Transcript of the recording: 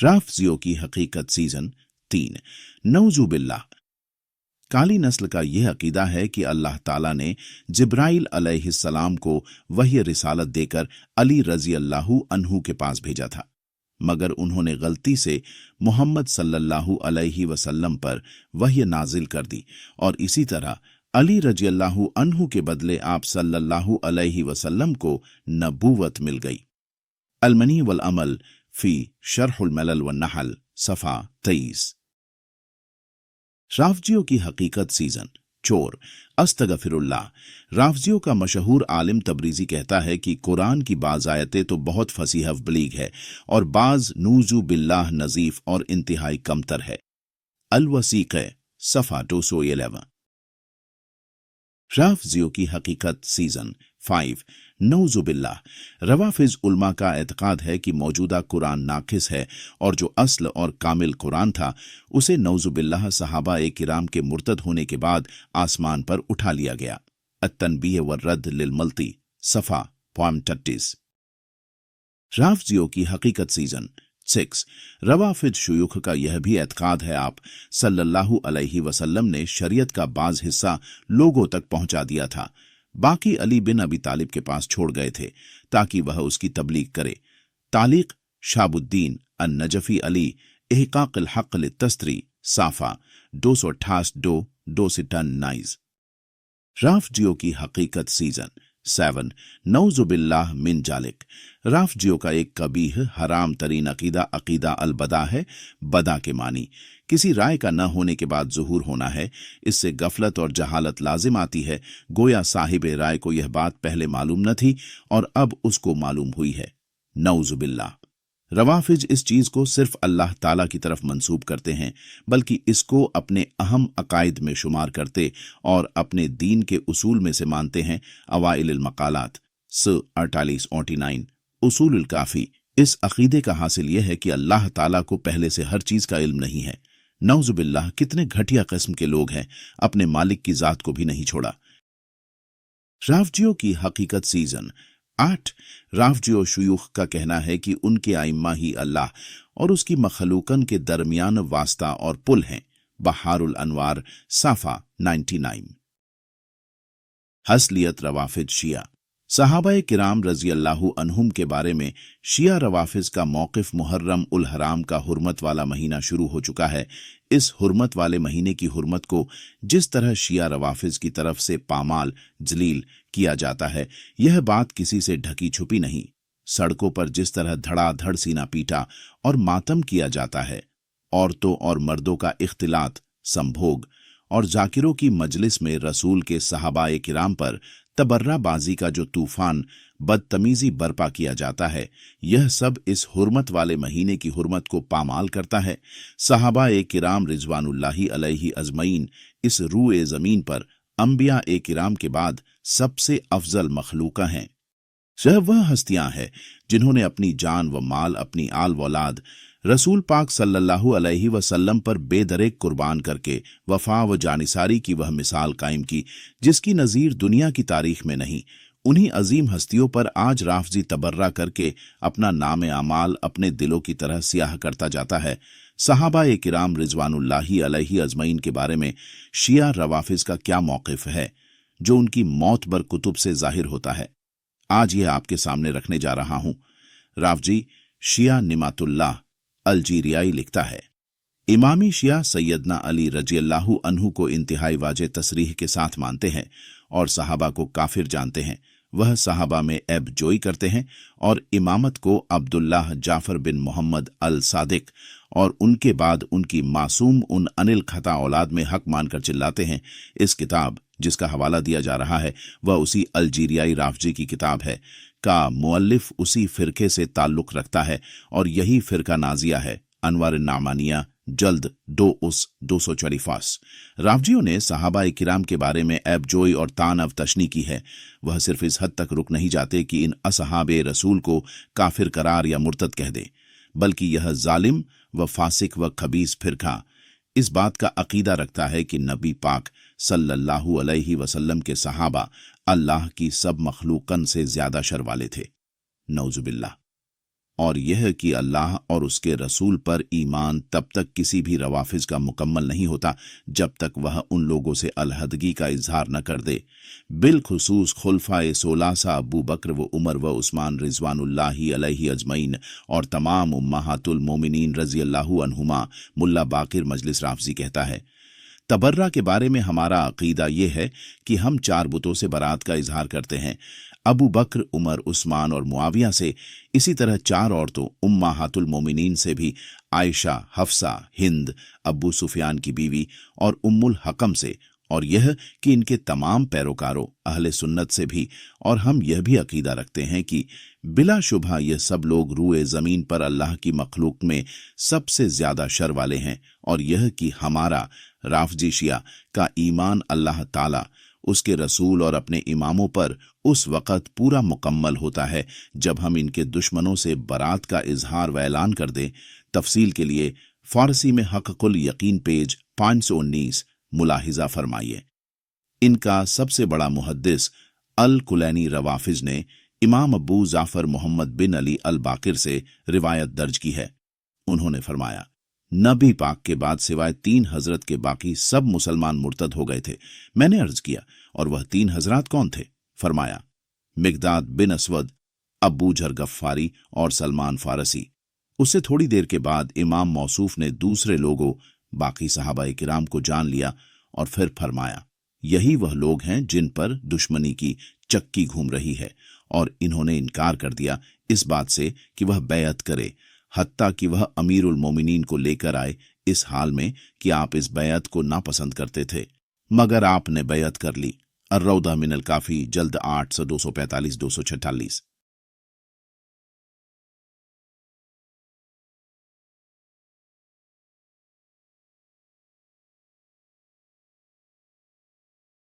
राफजियों की हकीकत सीजन 3। नऊज़ु बिल्लाह। काली नस्ल का यह अकीदा है कि अल्लाह ताला ने जिब्राइल अलैहिस्सलाम को वही रिसालत देकर अली रजी अल्लाहु अन्हु के पास भेजा था, मगर उन्होंने गलती से मोहम्मद सल्लल्लाहु अलैहि वसल्लम पर वही नाजिल कर दी और इसी तरह अली रजी अल्लाहु अन्हु के बदले आप सल्लल्लाहु अलैहि वसल्लम को नबूवत मिल गई। अलमनी वल अमल फी शरहुल मलल वन नहल सफ़ा 23। राफजियों की हकीकत सीजन 4। अस्तगफिरुल्लाह। राफजियों का मशहूर आलिम तबरीजी कहता है कि कुरान की बाज़ आयतें तो बहुत फसीह बलीग है और बाज़ नूज़ु बिल्लाह नज़ीफ और इंतहाई कमतर है। अल-वसीक़ सफ़ा 211। राफजियों की हकीकत सीजन 5। नऊज़ु बिल्लाह। रवाफिज उल्मा का एतकाद है कि मौजूदा कुरान नाकिस है और जो असल और कामिल कुरान था उसे नऊज़ु बिल्लाह सहाबा ए किराम के मुर्तद होने के बाद आसमान पर उठा लिया गया। अत-तनबीह व रद्द लिल मल्ती सफ़ा 33। राफजियों की हकीकत सीजन 6। रवाफिज शुयूख का यह भी एतकाद है आप सल्लल्लाहु अलैहि वसल्लम ने शरीयत का बाज हिस्सा लोगों तक पहुंचा दिया था, बाकी अली बिन अबी तालिब के पास छोड़ गए थे ताकि वह उसकी तबलीग करे। तालिक शाबुद्दीन अन नजफी अली इहकाक़िल हक़ लित्तस्री साफा 268-2 राफजियों की हकीकत सीजन 7। नऊज़ु बिल्लाह मिन जालिक। राफजियों का एक कबीह हराम तरीन अकीदा अकीदा अलबदा है। बदा के मानी किसी राय का न होने के बाद ज़ुहूर होना है। इससे गफलत और जहालत लाजिम आती है, गोया साहिब राय को यह बात पहले मालूम न थी और अब उसको मालूम हुई है। नऊज़ु बिल्लाह। रवाफिज इस चीज़ को सिर्फ अल्लाह ताला की तरफ मंसूब करते हैं, बल्कि इसको अपने अहम अकायद में शुमार करते और अपने दीन के उसूल में से मानते हैं। अवाइल मकालात 48-49 उसूल काफ़ी। इस अकीदे का हासिल यह है कि अल्लाह ताला को पहले से हर चीज़ का इल्म नहीं है। नऊज़ु बिल्लाह। कितने घटिया किस्म के लोग हैं, अपने मालिक की ज़ात को भी नहीं छोड़ा। राफजियों की हकीकत सीजन 8। राफजियो शुयूख का कहना है कि उनके आइम्मा ही अल्लाह और उसकी मखलूकन के दरमियान वास्ता और पुल हैं। बहारुल अनवार साफा 99। हसलियत रवाफिज शिया। सहाबाए किराम रजी अल्लाहु अन्हुम के बारे में शिया रवाफिज का मौक़िफ़ मुहर्रम उल हराम का हुर्मत वाला महीना शुरू हो चुका है। इस हुर्मत वाले महीने की हुर्मत को जिस तरह शिया रवाफिज की तरफ से पामाल जलील किया जाता है, यह बात किसी से ढकी छुपी नहीं। सड़कों पर जिस तरह धड़ाधड़ सीना पीटा और मातम किया जाता है, औरतों और मर्दों का इख्तिलात, संभोग और जाकिरों की मजलिस में रसूल के सहाबाए किराम पर तबर्राबाजी का जो तूफान बदतमीजी बर्पा किया जाता है, यह सब इस हुर्मत वाले महीने की हुर्मत को पामाल करता है। सहाबाए किराम रिजवानुल्लाही अलैहि अजमईन इस रूए ज़मीन पर अंबिया ए किराम के बाद सबसे अफजल मखलूका हैं। यह वह हस्तियां हैं जिन्होंने अपनी जान व माल, अपनी आल वौलाद रसूल पाक सल्लल्लाहु अलैहि वसल्लम पर बेदरेक कुर्बान करके वफा व जानिसारी की वह मिसाल कायम की जिसकी नज़ीर दुनिया की तारीख में नहीं। उन्हीं अजीम हस्तियों पर आज राफजी तबर्रा करके अपना नाम आमाल अपने दिलों की तरह सियाह करता जाता है। सहाबाए किराम रिजवानुल्लाही अलैहि अजमईन के बारे में शिया रवाफिज का क्या मौक़िफ़ है, जो उनकी मौत बर कुतुब से जाहिर होता है, आज यह आपके सामने रखने जा रहा हूं। राफजी शिया निमातुल्लाह अल्जीरियाई लिखता है, इमामी शिया सैयदना अली रज़ियल्लाहु अन्हु को इंतहाई वाजे तसरीह के साथ मानते हैं और सहाबा को काफिर जानते हैं। वह सहाबा में ऐब जोई करते हैं और इमामत को अब्दुल्लाह जाफर बिन मोहम्मद अल सादिक और उनके बाद उनकी मासूम उन अनिल खता औलाद में हक मानकर चिल्लाते हैं। इस किताब जिसका हवाला दिया जा रहा है वह उसी अल्जीरियाई राफजी की किताब है का मुअल्लिफ उसी फिरके से ताल्लुक रखता है और यही फिरका नाजिया है। अनवार नामानिया जल्द 2/244। राफजियों ने सहाबाए किराम के बारे में ऐबजोई और तानव तशनी की है। वह सिर्फ इस हद तक रुक नहीं जाते कि इन असहाबे रसूल को काफिर करार या मुर्तद कह दे, बल्कि यह जालिम व फासिक व खबीस फिरका इस बात का अकीदा रखता है कि नबी पाक सल्लल्लाहु अलैहि वसल्लम के सहाबा अल्लाह की सब मखलूकन से ज्यादा शर वाले थे। नऊज़ुबिल्लाह। और यह कि अल्लाह और उसके रसूल पर ईमान तब तक किसी भी रवाफिज का मुकम्मल नहीं होता जब तक वह उन लोगों से अलहदगी का इजहार न कर दे। बिलखुसूस खुलफाए सोलासा अबू बकर व उमर व उस्मान रिजवानुल्लाही अलैहि अजमईन और तमाम उम्महातुल मोमिनीन रज़ी अल्लाहु अन्हुमा। मुल्ला बाकिर मजलिस राफजी कहता है, तबर्रा के बारे में हमारा अकीदा ये है कि हम 4 बुतों से बरात का इजहार करते हैं, अबू बकर, उमर, उस्मान और मुआविया से। इसी तरह 4 औरतों उम्महातुल मोमिनीन से भी, आयशा, हफ्सा, हिंद, अबू सुफियान की बीवी और उम्मुल हकम से, और यह कि इनके तमाम पैरोकारों अहले सुन्नत से भी। और हम यह भी अकीदा रखते हैं कि बिलाशुबहा यह सब लोग रूए ज़मीन पर अल्लाह की मखलूक में सबसे ज्यादा शर वाले हैं, और यह कि हमारा राफजी शिया का ईमान अल्लाह ताला, उसके रसूल और अपने इमामों पर उस वक़्त पूरा मुकम्मल होता है जब हम इनके दुश्मनों से बरात का इजहार व ऐलान कर दें। तफसील के लिए फारसी में हक़्क़ुल यकीन पेज 519 मुलाहिजा फरमाइए। इनका सबसे बड़ा मुहद्दिस अल कुलैनी रवाफिज ने इमाम अबू जाफर मोहम्मद बिन अली अल बाकिर से रिवायत दर्ज की है। उन्होंने फरमाया, नबी पाक के बाद सिवाय 3 हजरत के बाकी सब मुसलमान मुर्तद हो गए थे। मैंने अर्ज किया, और वह 3 हजरात कौन थे? फरमाया, मिकदाद बिन असवद, अबू जर गफ्फारी और सलमान फारसी। उससे थोड़ी देर के बाद इमाम मौसूफ ने दूसरे लोगों बाकी सहाबाए किराम को जान लिया और फिर फरमाया, यही वह लोग हैं जिन पर दुश्मनी की चक्की घूम रही है, और इन्होंने इनकार कर दिया इस बात से कि वह बैअत करे, हत्ता कि वह अमीरुल मोमिनीन को लेकर आए, इस हाल में कि आप इस बैअत को नापसंद करते थे, मगर आपने बैअत कर ली। अर्रौदा मिनल काफी जल्द 8 245 246।